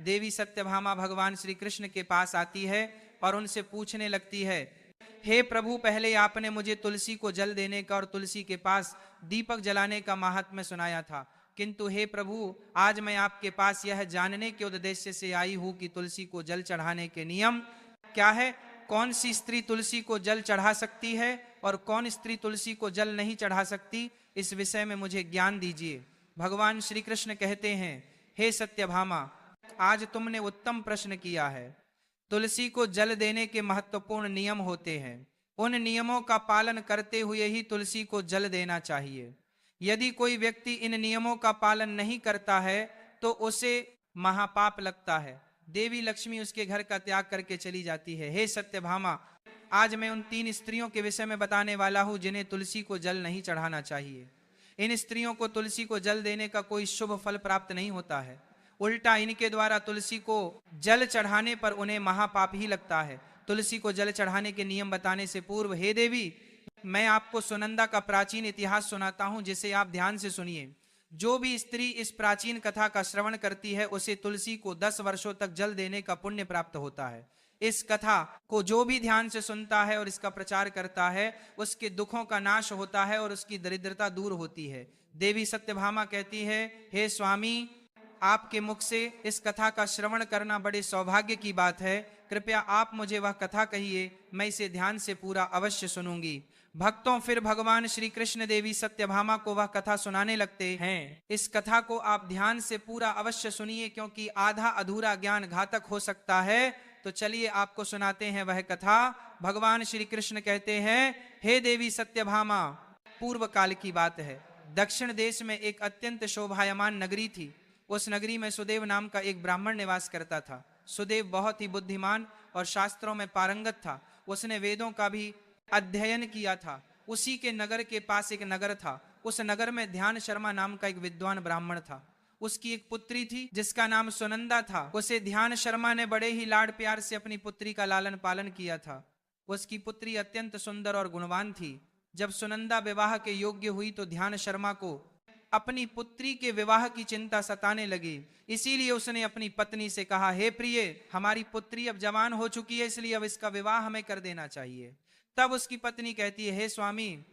देवी सत्यभामा भगवान श्री कृष्ण के पास आती है और उनसे पूछने लगती है, हे प्रभु, पहले आपने मुझे तुलसी को जल देने का और तुलसी के पास दीपक जलाने का महात्म्य सुनाया था, किंतु हे प्रभु, आज मैं आपके पास यह जानने के उद्देश्य से आई हूं कि तुलसी को जल चढ़ाने के नियम क्या है, कौन सी स्त्री तुलसी को जल चढ़ा सकती है और कौन स्त्री तुलसी को जल नहीं चढ़ा सकती, इस विषय में मुझे ज्ञान दीजिए। भगवान श्री कृष्ण कहते हैं, हे सत्यभामा, आज तुमने उत्तम प्रश्न किया है। तुलसी को जल देने के महत्वपूर्ण नियम होते हैं, उन नियमों का पालन करते हुए ही तुलसी को जल देना चाहिए। यदि कोई व्यक्ति इन नियमों का पालन नहीं करता है तो उसे महापाप लगता है, देवी लक्ष्मी उसके घर का त्याग करके चली जाती है। हे सत्यभामा, आज मैं उन 3 स्त्रियों के विषय में बताने वाला हूं जिन्हें तुलसी को जल नहीं चढ़ाना चाहिए। इन स्त्रियों को तुलसी को जल देने का कोई शुभ फल प्राप्त नहीं होता है, उल्टा इनके द्वारा तुलसी को जल चढ़ाने पर उन्हें महापाप ही लगता है। तुलसी को जल चढ़ाने के नियम बताने से पूर्व हे देवी, मैं आपको सुनंदा का प्राचीन इतिहास सुनाता हूं, जिसे आप ध्यान से सुनिए। जो भी स्त्री इस प्राचीन कथा का श्रवण करती है उसे तुलसी को 10 वर्षों तक जल देने का पुण्य प्राप्त होता है। इस कथा को जो भी ध्यान से सुनता है और इसका प्रचार करता है उसके दुखों का नाश होता है और उसकी दरिद्रता दूर होती है। देवी सत्यभामा कहती है, हे स्वामी, आपके मुख से इस कथा का श्रवण करना बड़े सौभाग्य की बात है, कृपया आप मुझे वह कथा कहिए, मैं इसे ध्यान से पूरा अवश्य सुनूंगी। भक्तों, फिर भगवान श्री कृष्ण देवी सत्यभामा को वह कथा सुनाने लगते हैं। इस कथा को आप ध्यान से पूरा अवश्य सुनिए, क्योंकि आधा अधूरा ज्ञान घातक हो सकता है। तो चलिए आपको सुनाते हैं वह कथा। भगवान श्री कृष्ण कहते हैं, हे देवी सत्यभामा, पूर्व काल की बात है। दक्षिण देश में एक अत्यंत शोभायमान नगरी थी। उस नगरी में सुदेव नाम का एक ब्राह्मण निवास करता था। सुदेव बहुत ही बुद्धिमान और शास्त्रों में पारंगत था। उसने वेदों का भी अध्ययन किया था। उसी के नगर के पास एक नगर था। उस नगर में ध्यान शर्मा नाम का एक विद्वान ब्राह्मण था। उसकी एक पुत्री थी जिसका नाम सुनंदा था। उसे ध्यान शर्मा ने बड़े ही लाड प्यार से अपनी पुत्री का लालन पालन किया था। उसकी पुत्री अत्यंत सुंदर और गुणवान थी। जब सुनंदा विवाह के योग्य हुई तो ध्यान शर्मा को अपनी पुत्री के विवाह की चिंता सताने लगी। इसीलिए उसने अपनी पत्नी से कहा, हे प्रिय, हमारी पुत्री अब जवान हो चुकी है, इसलिए अब इसका विवाह हमें कर देना चाहिए। तब उसकी पत्नी कहती है, हे स्वामी,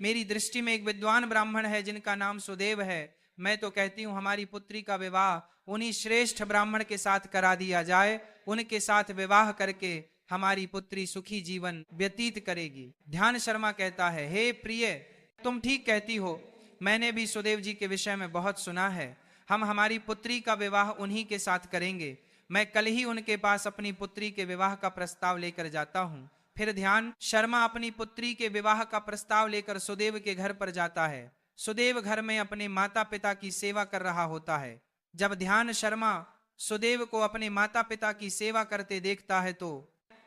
मेरी दृष्टि में एक विद्वान ब्राह्मण है जिनका नाम सुदेव है। मैं तो कहती हूँ हमारी पुत्री का विवाह उन्हीं श्रेष्ठ ब्राह्मण के साथ करा दिया जाए। उनके साथ विवाह करके हमारी पुत्री सुखी जीवन व्यतीत करेगी। ध्यान शर्मा कहता है, हे प्रिय, तुम ठीक कहती हो, मैंने भी सुदेव जी के विषय में बहुत सुना है। हम हमारी पुत्री का विवाह उन्हीं के साथ करेंगे। मैं कल ही उनके पास अपनी पुत्री के विवाह का प्रस्ताव लेकर जाता हूँ। फिर ध्यान शर्मा अपनी पुत्री के विवाह का प्रस्ताव लेकर सुदेव के घर पर जाता है। सुदेव घर में अपने माता पिता की सेवा कर रहा होता है। जब ध्यान शर्मा सुदेव को अपने माता पिता की सेवा करते देखता है तो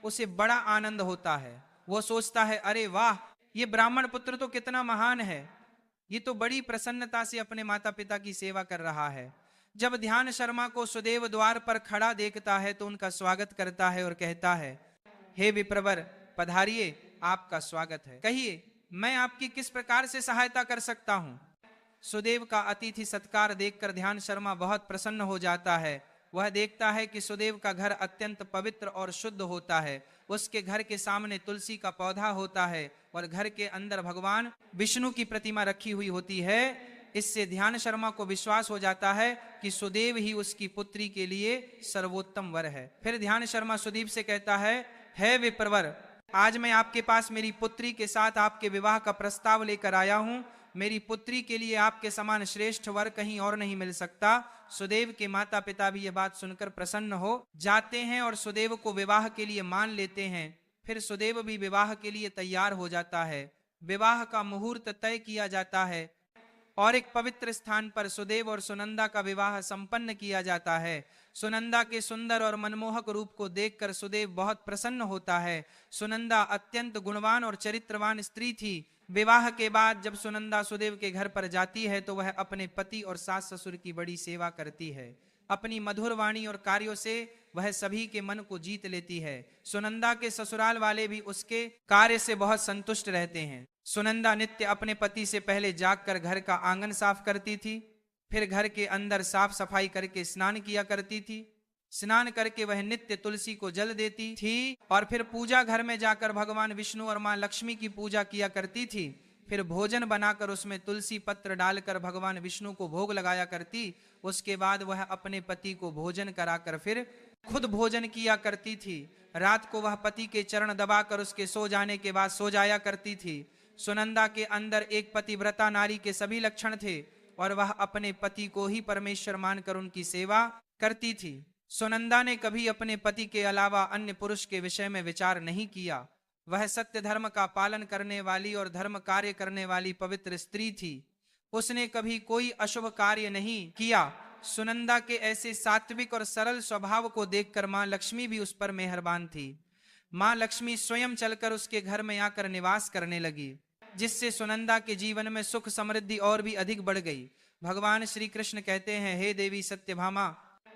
उसे बड़ा आनंद होता है। वो सोचता है, अरे वाह, ये ब्राह्मण पुत्र तो कितना महान है, ये तो बड़ी प्रसन्नता से अपने माता पिता की सेवा कर रहा है। जब ध्यान शर्मा को सुदेव द्वार पर खड़ा देखता है तो उनका स्वागत करता है और कहता है, हे विप्रवर, पधारिए, आपका स्वागत है। कहिए, मैं आपकी किस प्रकार से सहायता कर सकता हूं? सुदेव का अतिथि सत्कार देखकर ध्यान शर्मा बहुत प्रसन्न हो जाता है। वह देखता है कि सुदेव का घर अत्यंत पवित्र और शुद्ध होता है। उसके घर के सामने तुलसी का पौधा होता है और घर के अंदर भगवान विष्णु की प्रतिमा रखी हुई होती है। इससे ध्यान शर्मा को विश्वास हो जाता है कि सुदेव ही उसकी पुत्री के लिए सर्वोत्तम वर है। फिर ध्यान शर्मा सुदेव से कहता है, हे विप्रवर, आज मैं आपके पास मेरी पुत्री के साथ आपके विवाह का प्रस्ताव लेकर आया हूं। मेरी पुत्री के लिए आपके समान श्रेष्ठ वर कहीं और नहीं मिल सकता। सुदेव के माता पिता भी यह बात सुनकर प्रसन्न हो जाते हैं और सुदेव को विवाह के लिए मान लेते हैं। फिर सुदेव भी विवाह के लिए तैयार हो जाता है। विवाह का मुहूर्त तय किया जाता है और एक पवित्र स्थान पर सुदेव और सुनंदा का विवाह संपन्न किया जाता है। सुनंदा के सुंदर और मनमोहक रूप को देखकर सुदेव बहुत प्रसन्न होता है। सुनंदा अत्यंत गुणवान और चरित्रवान स्त्री थी। विवाह के बाद जब सुनंदा सुदेव के घर पर जाती है तो वह अपने पति और सास ससुर की बड़ी सेवा करती है। अपनी मधुर वाणी और कार्यों से वह सभी के मन को जीत लेती है। सुनंदा के ससुराल वाले भी उसके कार्य से बहुत संतुष्ट रहते हैं। सुनंदा नित्य अपने पति से पहले जागकर घर का आंगन साफ करती थी, फिर घर के अंदर साफ सफाई करके स्नान किया करती थी। स्नान करके वह नित्य तुलसी को जल देती थी और फिर पूजा घर में जाकर भगवान विष्णु और मां लक्ष्मी की पूजा किया करती थी। फिर भोजन बनाकर उसमें तुलसी पत्र डालकर भगवान विष्णु को भोग लगाया करती। उसके बाद वह अपने पति को भोजन कराकर फिर खुद भोजन किया करती थी। रात को वह पति के चरण दबाकर उसके सो जाने के बाद सो जाया करती थी। सुनंदा के अंदर एक पतिव्रता नारी के सभी लक्षण थे और वह अपने पति को ही परमेश्वर मानकर उनकी सेवा करती थी। सुनंदा ने कभी अपने पति के अलावा अन्य पुरुष के विषय में विचार नहीं किया। वह सत्य धर्म का पालन करने वाली और धर्म कार्य करने वाली पवित्र स्त्री थी। उसने कभी कोई अशुभ कार्य नहीं किया। सुनंदा के ऐसे सात्विक और सरल स्वभाव को देखकर मां लक्ष्मी भी उस पर मेहरबान थी। मां लक्ष्मी स्वयं चलकर उसके घर में आकर निवास करने लगी, जिससे सुनंदा के जीवन में सुख समृद्धि और भी अधिक बढ़ गई। भगवान श्री कृष्ण कहते हैं, हे देवी सत्यभामा,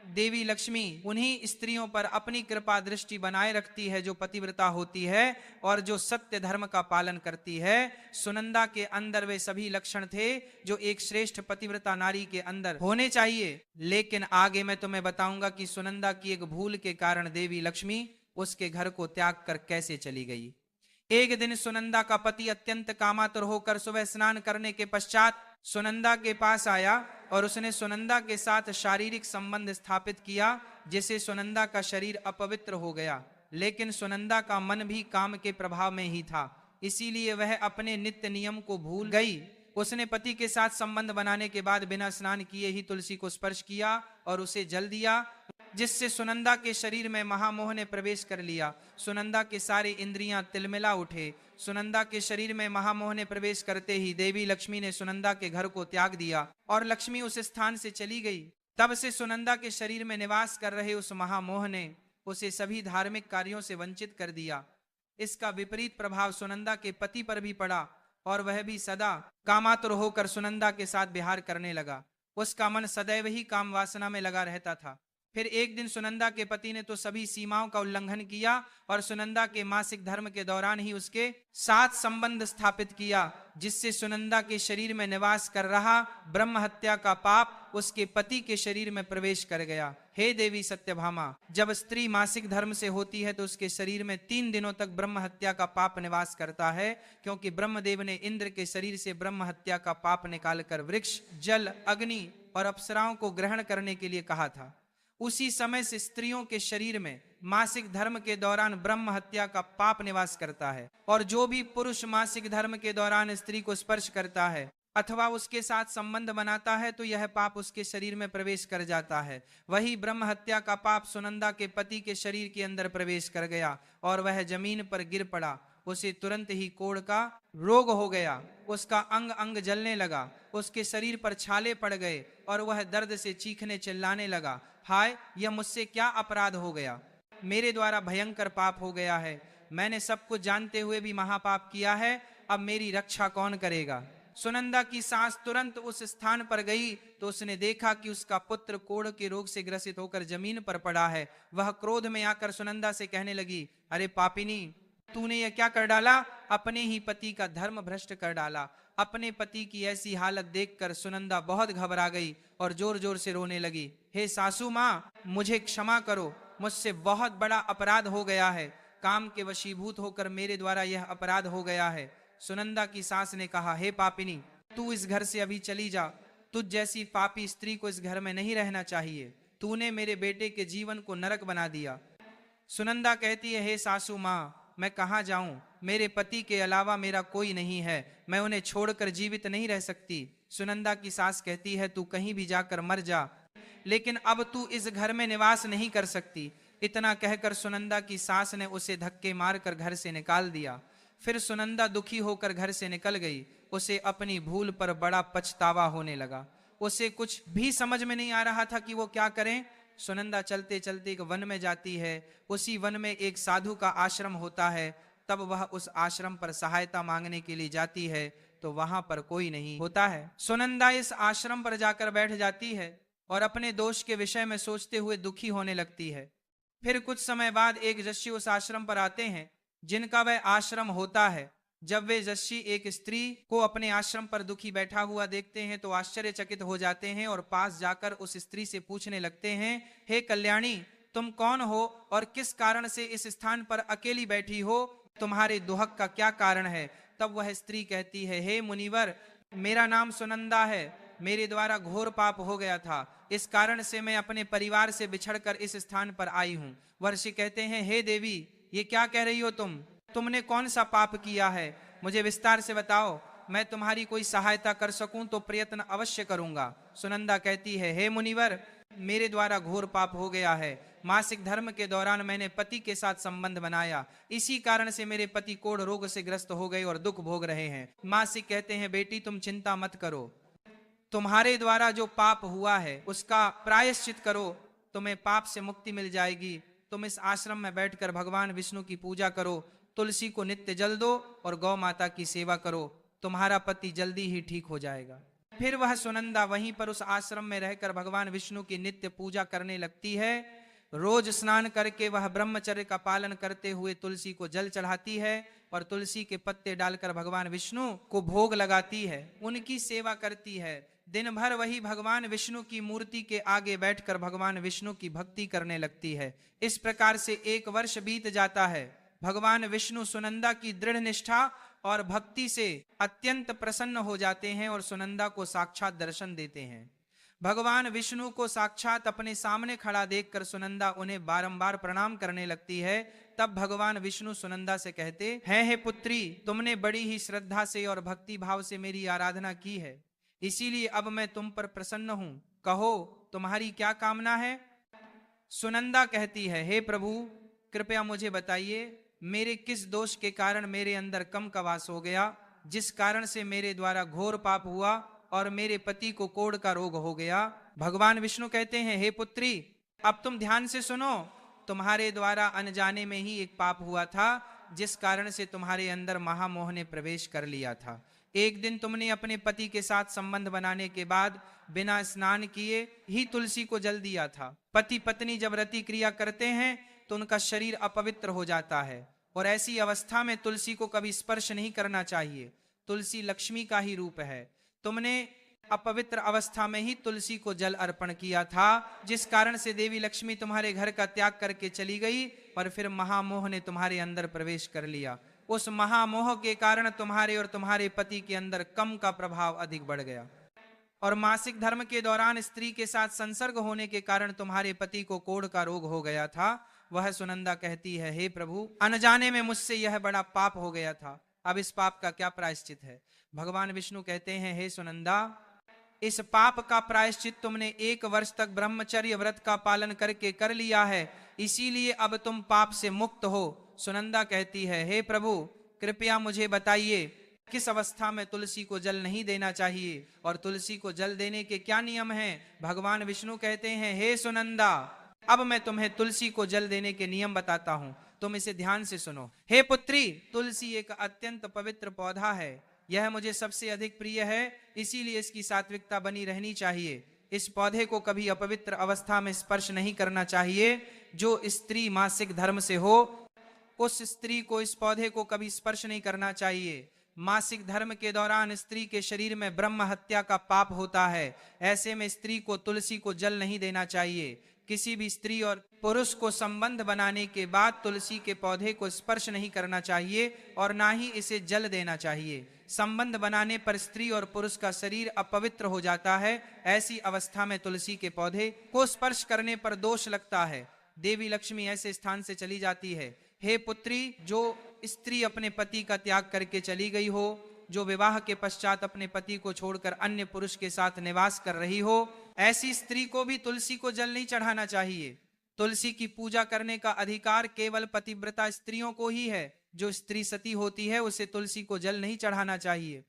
देवी लक्ष्मी उन्हीं स्त्रियों पर अपनी कृपा दृष्टि बनाए रखती है जो पतिव्रता होती है और जो सत्य धर्म का पालन करती है। सुनंदा के अंदर वे सभी लक्षण थे जो एक श्रेष्ठ पतिव्रता नारी के अंदर होने चाहिए। लेकिन आगे मैं तुम्हें बताऊंगा कि सुनंदा की एक भूल के कारण देवी लक्ष्मी उसके घर को त्याग कर कैसे चली गई। एक दिन सुनंदा का पति अत्यंत कामातुर होकर सुबह स्नान करने के पश्चात सुनंदा के पास आया और उसने सुनंदा के साथ शारीरिक संबंध स्थापित किया, जिससे सुनंदा का शरीर अपवित्र हो गया। लेकिन सुनंदा का मन भी काम के प्रभाव में ही था, इसीलिए वह अपने नित्य नियम को भूल गई। उसने पति के साथ संबंध बनाने के बाद बिना स्नान किए ही तुलसी को स्पर्श किया और उसे जल दिया, जिससे सुनंदा के शरीर में महामोह ने प्रवेश कर लिया। सुनंदा के सारे इंद्रियां तिलमिला उठे। सुनंदा के शरीर में महामोह ने प्रवेश करते ही देवी लक्ष्मी ने सुनंदा के घर को त्याग दिया और लक्ष्मी उस स्थान से चली गई। तब से सुनंदा के शरीर में निवास कर रहे उस महामोह ने उसे सभी धार्मिक कार्यों से वंचित कर दिया। इसका विपरीत प्रभाव सुनंदा के पति पर भी पड़ा और वह भी सदा कामातुर होकर सुनंदा के साथ विहार करने लगा। उसका मन सदैव ही काम वासना में लगा रहता था। फिर एक दिन सुनंदा के पति ने तो सभी सीमाओं का उल्लंघन किया और सुनंदा के मासिक धर्म के दौरान ही उसके साथ संबंध स्थापित किया, जिससे सुनंदा के शरीर में निवास कर रहा ब्रह्म हत्या का पाप उसके पति के शरीर में प्रवेश कर गया। हे देवी सत्यभामा, जब स्त्री मासिक धर्म से होती है तो उसके शरीर में 3 दिनों तक ब्रह्म हत्या का पाप निवास करता है, क्योंकि ब्रह्मदेव ने इंद्र के शरीर से ब्रह्म हत्या का पाप निकालकर वृक्ष, जल, अग्नि और अप्सराओं को ग्रहण करने के लिए कहा था। उसी समय से स्त्रियों के शरीर में मासिक धर्म के दौरान ब्रह्म हत्या का पाप निवास करता है और जो भी पुरुष मासिक धर्म के दौरान स्त्री को स्पर्श करता है अथवा उसके साथ संबंध बनाता है तो यह पाप उसके शरीर में प्रवेश कर जाता है। वही ब्रह्म हत्या का पाप सुनंदा के पति के शरीर के अंदर प्रवेश कर गया और वह जमीन पर गिर पड़ा। उसे तुरंत ही कोढ़ का रोग हो गया। उसका अंग अंग जलने लगा, उसके शरीर पर छाले पड़ गए और वह दर्द से चीखने चिल्लाने लगा, हाय, यह मुझसे क्या अपराध हो गया, मेरे द्वारा भयंकर पाप हो गया है। मैंने सब कुछ जानते हुए भी महापाप किया है, अब मेरी रक्षा कौन करेगा। सुनंदा की सांस तुरंत उस स्थान पर गई तो उसने देखा कि उसका पुत्र कोढ़ के रोग से ग्रसित होकर जमीन पर पड़ा है। वह क्रोध में आकर सुनंदा से कहने लगी, अरे पापिनी, तूने यह क्या कर डाला, अपने ही पति का धर्म भ्रष्ट कर डाला। अपने पति की ऐसी हालत देखकर सुनंदा बहुत घबरा गई और जोर जोर से रोने लगी, हे सासू माँ, मुझे क्षमा करो, मुझसे बहुत बड़ा अपराध हो गया है, काम के वशीभूत होकर मेरे द्वारा यह अपराध हो गया है। सुनंदा की सास ने कहा, हे पापिनी, तू इस घर से अभी चली जा, तुझ जैसी पापी स्त्री को इस घर में नहीं रहना चाहिए, तूने मेरे बेटे के जीवन को नरक बना दिया। सुनंदा कहती है, हे सासू माँ, मैं कहाँ जाऊं, मेरे पति के अलावा मेरा कोई नहीं है, मैं उन्हें छोड़कर जीवित नहीं रह सकती। सुनंदा की सास कहती है, तू कहीं भी जाकर मर जा, लेकिन अब तू इस घर में निवास नहीं कर सकती। इतना कहकर सुनंदा की सास ने उसे धक्के मारकर घर से निकाल दिया। फिर सुनंदा दुखी होकर घर से निकल गई। उसे अपनी भूल पर बड़ा पछतावा होने लगा। उसे कुछ भी समझ में नहीं आ रहा था कि वो क्या करें। सुनंदा चलते चलते एक वन में जाती है। उसी वन में एक साधु का आश्रम होता है। तब वह उस आश्रम पर सहायता मांगने के लिए जाती है तो वहां पर कोई नहीं होता है। सुनंदा इस आश्रम पर जाकर बैठ जाती है और अपने दोष के विषय में सोचते हुए दुखी होने लगती है। फिर कुछ समय बाद एक जस्सी उस आश्रम पर आते हैं जिनका वह आश्रम होता है। जब वे जस्सी एक स्त्री को अपने आश्रम पर दुखी बैठा हुआ देखते हैं तो आश्चर्यचकित हो जाते हैं और पास जाकर उस स्त्री से पूछने लगते हैं, हे कल्याणी, तुम कौन हो और किस कारण से इस स्थान पर अकेली बैठी हो? तुम्हारे दुहक का क्या कारण है? तब वह स्त्री कहती है, हे मुनिवर, मेरा नाम सुनंदा है। मेरे द्वारा घोर पाप हो गया था, इस कारण से मैं अपने परिवार से बिछड़कर इस स्थान पर आई हूँ। वर्षि कहते हैं, हे देवी, ये क्या कह रही हो तुम? तुमने कौन सा पाप किया है? मुझे विस्तार से बताओ, मैं तुम्हारी कोई सहायता कर सकूं तो प्रयत्न अवश्य करूंगा। सुनंदा कहती है, हे मुनिवर, मेरे द्वारा घोर पाप हो गया है। मासिक धर्म के दौरान मैंने पति के साथ संबंध बनाया, इसी कारण से मेरे पति कोढ़ रोग से ग्रस्त हो गए और दुख भोग रहे हैं। मासिक कहते हैं, बेटी तुम चिंता मत करो, तुम्हारे द्वारा जो पाप हुआ है उसका प्रायश्चित करो, तुम्हें पाप से मुक्ति मिल जाएगी। तुम इस आश्रम में बैठकर भगवान विष्णु की पूजा करो, तुलसी को नित्य जल दो और गौ माता की सेवा करो, तुम्हारा पति जल्दी ही ठीक हो जाएगा। फिर वह सुनंदा वहीं पर उस आश्रम में रहकर भगवान विष्णु की नित्य पूजा करने लगती है। रोज स्नान करके वह ब्रह्मचर्य का पालन करते हुए तुलसी को जल चढ़ाती है और तुलसी के पत्ते डालकर भगवान विष्णु को भोग लगाती है, उनकी सेवा करती है। दिन भर वही भगवान विष्णु की मूर्ति के आगे बैठकर भगवान विष्णु की भक्ति करने लगती है। इस प्रकार से 1 वर्ष बीत जाता है। भगवान विष्णु सुनंदा की दृढ़ निष्ठा और भक्ति से अत्यंत प्रसन्न हो जाते हैं और सुनंदा को साक्षात दर्शन देते हैं। भगवान विष्णु को साक्षात अपने सामने खड़ा देखकर सुनंदा उन्हें बारंबार प्रणाम करने लगती है। तब भगवान विष्णु सुनंदा से कहते हैं, हे पुत्री, तुमने बड़ी ही श्रद्धा से और भक्ति भाव से मेरी आराधना की है, इसीलिए अब मैं तुम पर प्रसन्न हूं। कहो, तुम्हारी क्या कामना है? सुनंदा कहती है, हे प्रभु, कृपया मुझे बताइए, मेरे किस दोष के कारण मेरे अंदर कम का वास हो गया, जिस कारण से मेरे द्वारा घोर पाप हुआ और मेरे पति को कोढ़ का रोग हो गया। भगवान विष्णु कहते हैं, हे पुत्री, अब तुम ध्यान से सुनो, तुम्हारे द्वारा अनजाने में ही एक पाप हुआ था, जिस कारण से तुम्हारे अंदर महामोह ने प्रवेश कर लिया था। एक दिन तुमने अपने पति के साथ संबंध बनाने के बाद बिना स्नान किए ही तुलसी को जल दिया था। पति पत्नी जब रति क्रिया करते हैं तो उनका शरीर अपवित्र हो जाता है और ऐसी अवस्था में तुलसी को कभी स्पर्श नहीं करना चाहिए। तुलसी लक्ष्मी का ही रूप है। तुमने अपवित्र अवस्था में ही तुलसी को जल अर्पण किया था, जिस कारण से देवी लक्ष्मी तुम्हारे घर का त्याग करके चली गई और फिर महामोह ने तुम्हारे अंदर प्रवेश कर लिया। उस महामोह के कारण तुम्हारे और तुम्हारे पति के अंदर कम का प्रभाव अधिक बढ़ गया और मासिक धर्म के दौरान स्त्री के साथ संसर्ग होने के कारण तुम्हारे पति को कोढ़ का रोग हो गया था। वह सुनंदा कहती है, हे प्रभु, अनजाने में मुझसे यह बड़ा पाप हो गया था, अब इस पाप का क्या प्रायश्चित है? भगवान विष्णु कहते हैं, हे सुनंदा, इस पाप का प्रायश्चित तुमने 1 वर्ष तक ब्रह्मचर्य व्रत का पालन करके कर लिया है, इसीलिए अब तुम पाप से मुक्त हो। सुनंदा कहती है, हे प्रभु, कृपया मुझे बताइए, किस अवस्था में तुलसी को जल नहीं देना चाहिए और तुलसी को जल देने के क्या नियम हैं? भगवान विष्णु कहते हैं, हे सुनंदा, अब मैं तुम्हें तुलसी को जल देने के नियम बताता हूं, तुम इसे ध्यान से सुनो। हे पुत्री, तुलसी एक अत्यंत पवित्र पौधा है, यह मुझे सबसे अधिक प्रिय है, इसीलिए इसकी सात्विकता बनी रहनी चाहिए। इस पौधे को कभी अपवित्र अवस्था में स्पर्श नहीं करना चाहिए। जो स्त्री मासिक धर्म से हो, उस स्त्री को इस पौधे को कभी स्पर्श नहीं करना चाहिए। मासिक धर्म के दौरान स्त्री के शरीर में ब्रह्म हत्या का पाप होता है, ऐसे में स्त्री को तुलसी को जल नहीं देना चाहिए। किसी भी स्त्री और पुरुष को संबंध बनाने के बाद तुलसी के पौधे को स्पर्श नहीं करना चाहिए और ना ही इसे जल देना चाहिए। संबंध बनाने पर स्त्री और पुरुष का शरीर अपवित्र हो जाता है, ऐसी अवस्था में तुलसी के पौधे को स्पर्श करने पर दोष लगता है। देवी लक्ष्मी ऐसे स्थान से चली जाती है। हे पुत्री, जो स्त्री अपने पति का त्याग करके चली गई हो, जो विवाह के पश्चात अपने पति को छोड़कर अन्य पुरुष के साथ निवास कर रही हो, ऐसी स्त्री को भी तुलसी को जल नहीं चढ़ाना चाहिए। तुलसी की पूजा करने का अधिकार केवल पतिव्रता स्त्रियों को ही है। जो स्त्री सती होती है उसे तुलसी को जल नहीं चढ़ाना चाहिए।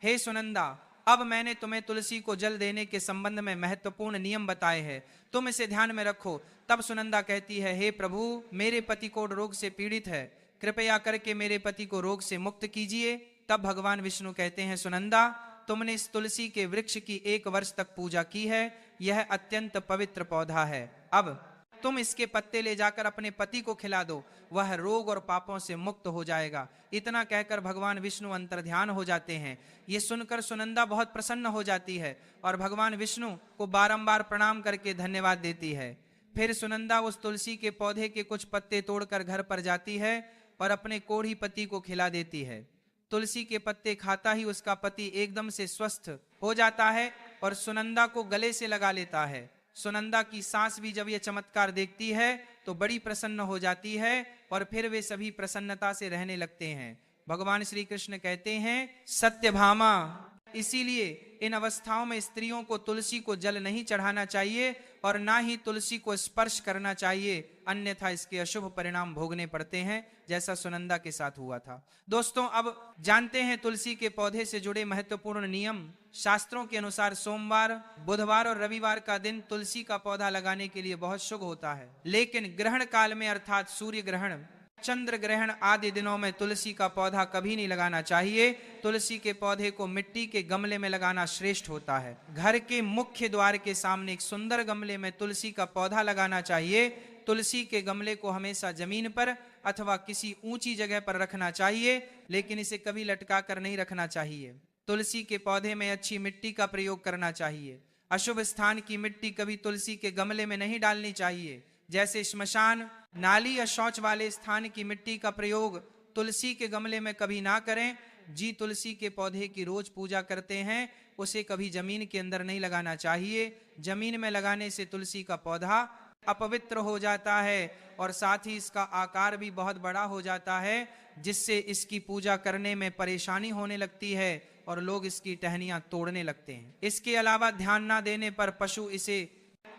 हे सुनंदा, अब मैंने तुम्हें तुलसी को जल देने के संबंध में महत्वपूर्ण नियम बताए हैं, तुम इसे ध्यान में रखो। तब सुनंदा कहती है, हे प्रभु, मेरे पति कोढ़ रोग से पीड़ित है, कृपया करके मेरे पति को रोग से मुक्त कीजिए। तब भगवान विष्णु कहते हैं, सुनंदा, तुमने इस तुलसी के वृक्ष की 1 वर्ष तक पूजा की है, यह अत्यंत पवित्र पौधा है। अब तुम इसके पत्ते ले जाकर अपने पति को खिला दो, वह रोग और पापों से मुक्त हो जाएगा। इतना कहकर भगवान विष्णु अंतर्ध्यान हो जाते हैं। ये सुनकर सुनंदा बहुत प्रसन्न हो जाती है और भगवान विष्णु को बारंबार प्रणाम करके धन्यवाद देती है। फिर सुनंदा उस तुलसी के पौधे के कुछ पत्ते तोड़कर घर पर जाती है और अपने कोढ़ी पति को खिला देती है। तुलसी के पत्ते खाता ही उसका पति एकदम से स्वस्थ हो जाता है और सुनंदा को गले से लगा लेता है। सुनंदा की सास भी जब यह चमत्कार देखती है तो बड़ी प्रसन्न हो जाती है और फिर वे सभी प्रसन्नता से रहने लगते हैं। भगवान श्री कृष्ण कहते हैं, सत्यभामा, इसीलिए इन अवस्थाओं में स्त्रियों को तुलसी को जल नहीं चढ़ाना चाहिए और ना ही तुलसी को स्पर्श करना चाहिए, अन्यथा इसके अशुभ परिणाम भोगने पड़ते हैं, जैसा सुनंदा के साथ हुआ था। दोस्तों, अब जानते हैं तुलसी के पौधे से जुड़े महत्वपूर्ण नियम। शास्त्रों के अनुसार सोमवार, बुधवार और रविवार का दिन तुलसी का पौधा लगाने के लिए बहुत शुभ होता है, लेकिन ग्रहण काल में अर्थात सूर्य ग्रहण, चंद्र ग्रहण आदि दिनों में तुलसी का पौधा कभी नहीं लगाना चाहिए। तुलसी के पौधे को मिट्टी के गमले में लगाना श्रेष्ठ होता है। घर के मुख्य द्वार के सामने एक सुंदर गमले में तुलसी का पौधा लगाना चाहिए। तुलसी के गमले को हमेशा जमीन पर अथवा किसी ऊंची जगह पर रखना चाहिए, लेकिन इसे कभी लटका कर नहीं रखना चाहिए। तुलसी के पौधे में अच्छी मिट्टी का प्रयोग करना चाहिए। अशुभ स्थान की मिट्टी कभी तुलसी के गमले में नहीं डालनी चाहिए, जैसे श्मशान, नाली या शौच वाले स्थान की मिट्टी का प्रयोग तुलसी के गमले में कभी ना करें। जी तुलसी के पौधे की रोज पूजा करते हैं, उसे कभी जमीन के अंदर नहीं लगाना चाहिए। जमीन में लगाने से तुलसी का पौधा अपवित्र हो जाता है और साथ ही इसका आकार भी बहुत बड़ा हो जाता है, जिससे इसकी पूजा करने में परेशानी होने लगती है और लोग इसकी टहनियां तोड़ने लगते हैं। इसके अलावा ध्यान ना देने पर पशु इसे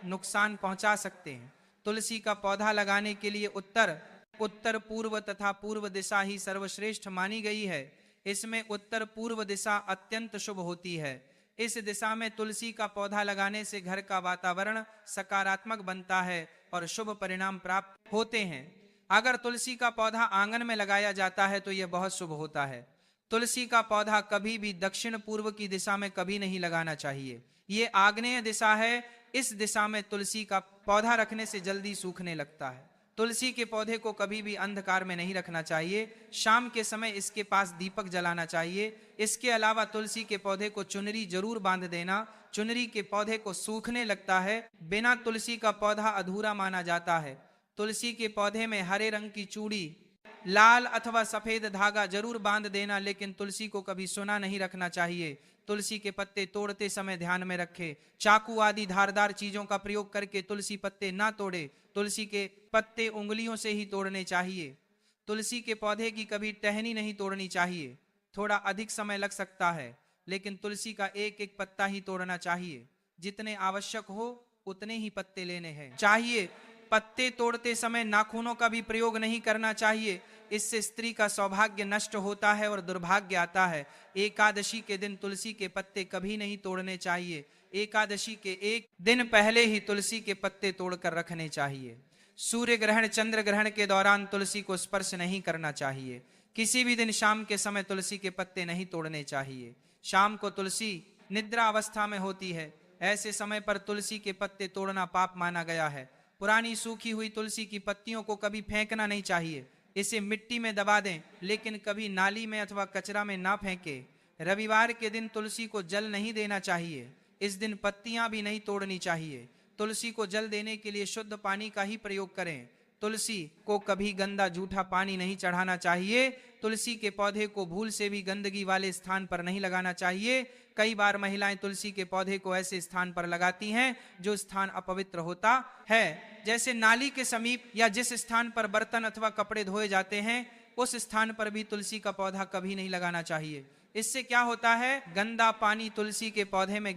नुकसान पहुंचा सकते हैं। तुलसी का पौधा लगाने के लिए उत्तर पूर्व तथा पूर्व दिशा ही सर्वश्रेष्ठ मानी गई है। इसमें उत्तर पूर्व दिशा अत्यंत शुभ होती है। इस दिशा में तुलसी का पौधा लगाने से घर का वातावरण सकारात्मक बनता है और शुभ परिणाम प्राप्त होते हैं। अगर तुलसी का पौधा आंगन में लगाया जाता है तो यह बहुत शुभ होता है। तुलसी का पौधा कभी भी दक्षिण पूर्व की दिशा में कभी नहीं लगाना चाहिए। ये आग्नेय दिशा है। इस दिशा में तुलसी का पौधा रखने से जल्दी सूखने लगता है। तुलसी के पौधे को कभी भी अंधकार में नहीं रखना चाहिए। शाम के समय इसके पास दीपक जलाना चाहिए। इसके अलावा तुलसी के पौधे को चुनरी जरूर बांध देना। चुनरी के पौधे को सूखने लगता है। बिना तुलसी का पौधा अधूरा माना जाता है। तुलसी के पौधे में हरे रंग की चूड़ी, लाल अथवा सफेद धागा जरूर बांध देना, लेकिन तुलसी को कभी सुना नहीं रखना चाहिए। तुलसी के पत्ते तोड़ते समय ध्यान में रखें, चाकू आदि धारदार चीजों का प्रयोग करके तुलसी पत्ते ना तोड़े। तुलसी के पत्ते उंगलियों से ही तोड़ने चाहिए। तुलसी के पौधे की कभी टहनी नहीं तोड़नी चाहिए। थोड़ा अधिक समय लग सकता है, लेकिन तुलसी का एक एक पत्ता ही तोड़ना चाहिए। जितने आवश्यक हो उतने ही पत्ते लेने हैं चाहिए। पत्ते तोड़ते समय नाखूनों का भी प्रयोग नहीं करना चाहिए। इससे स्त्री का सौभाग्य नष्ट होता है और दुर्भाग्य आता है। एकादशी के दिन तुलसी के पत्ते कभी नहीं तोड़ने चाहिए। एकादशी के एक दिन पहले ही तुलसी के पत्ते तोड़कर रखने चाहिए। सूर्य ग्रहण, चंद्र ग्रहण के दौरान तुलसी को स्पर्श नहीं करना चाहिए। किसी भी दिन शाम के समय तुलसी के पत्ते नहीं तोड़ने चाहिए। शाम को तुलसी निद्रा अवस्था में होती है। ऐसे समय पर तुलसी के पत्ते तोड़ना पाप माना गया है। पुरानी सूखी हुई तुलसी की पत्तियों को कभी फेंकना नहीं चाहिए। इसे मिट्टी में दबा दें, लेकिन कभी नाली में अथवा कचरा में ना फेंकें। रविवार के दिन तुलसी को जल नहीं देना चाहिए। इस दिन पत्तियां भी नहीं तोड़नी चाहिए। तुलसी को जल देने के लिए शुद्ध पानी का ही प्रयोग करें। तुलसी को कभी गंदा जूठा पानी नहीं चढ़ाना चाहिए। तुलसी के पौधे को भूल से भी गंदगी वाले स्थान पर नहीं लगाना चाहिए। कई बार महिलाएं तुलसी के पौधे को ऐसे स्थान पर लगाती हैं जो स्थान अपवित्र होता है, जैसे नाली के समीप या जिस स्थान पर बर्तन अथवा कपड़े धोए जाते हैं उस स्थान पर भी तुलसी का पौधा कभी नहीं लगाना चाहिए। इससे क्या होता है, गंदा पानी तुलसी के पौधे में